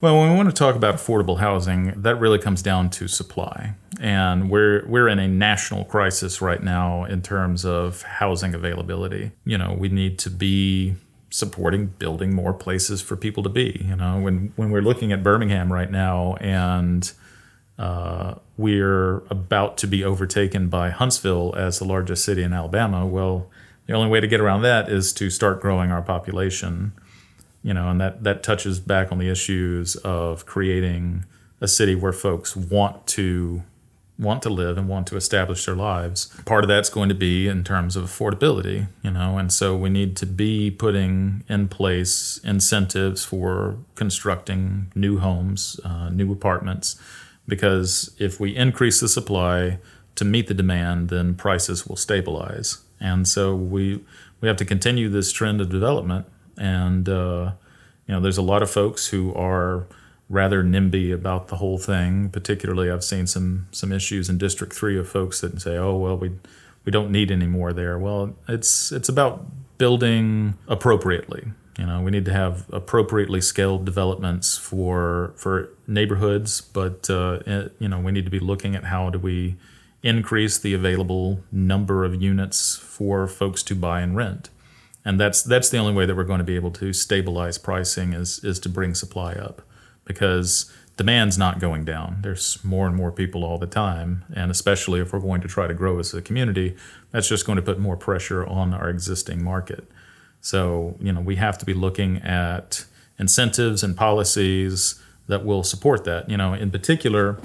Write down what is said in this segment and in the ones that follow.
Well, when we want to talk about affordable housing, that really comes down to supply. And we're in a national crisis right now in terms of housing availability. We need to be supporting building more places for people to be. When we're looking at Birmingham right now and we're about to be overtaken by Huntsville as the largest city in Alabama, well, the only way to get around that is to start growing our population. And that touches back on the issues of creating a city where folks want to live and want to establish their lives. Part of that's going to be in terms of affordability, and so we need to be putting in place incentives for constructing new homes, new apartments, because if we increase the supply to meet the demand, then prices will stabilize. And so we have to continue this trend of development. And, there's a lot of folks who are rather NIMBY about the whole thing. Particularly, I've seen some issues in District 3 of folks that say, oh, well, we don't need any more there. Well, it's about building appropriately. We need to have appropriately scaled developments for neighborhoods, but, we need to be looking at how do we increase the available number of units for folks to buy and rent. And that's the only way that we're going to be able to stabilize pricing is to bring supply up, because demand's not going down. There's more and more people all the time, and especially if we're going to try to grow as a community, that's just going to put more pressure on our existing market. So, we have to be looking at incentives and policies that will support that. In particular,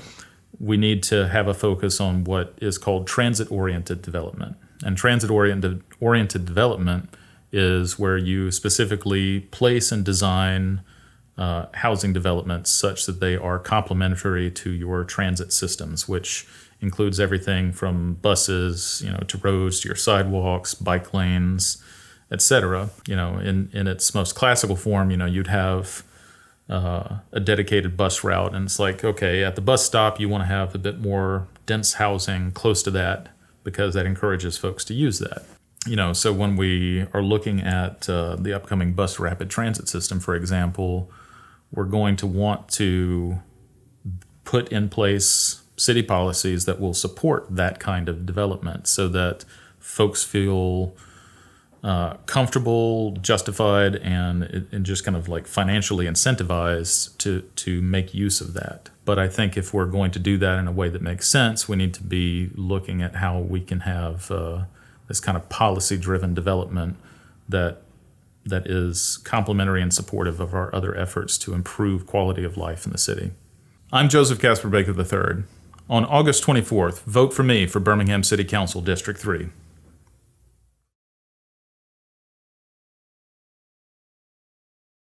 we need to have a focus on what is called transit-oriented development. And transit-oriented development is where you specifically place and design housing developments such that they are complementary to your transit systems, which includes everything from buses, to roads, to your sidewalks, bike lanes, etc. In its most classical form, you'd have a dedicated bus route, and it's like, okay, at the bus stop, you want to have a bit more dense housing close to that because that encourages folks to use that. So when we are looking at the upcoming bus rapid transit system, for example, we're going to want to put in place city policies that will support that kind of development so that folks feel comfortable, justified, and just kind of like financially incentivized to make use of that. But I think if we're going to do that in a way that makes sense, we need to be looking at how we can have this kind of policy-driven development that is complementary and supportive of our other efforts to improve quality of life in the city. I'm Joseph Casper Baker III. On August 24th, vote for me for Birmingham City Council District 3.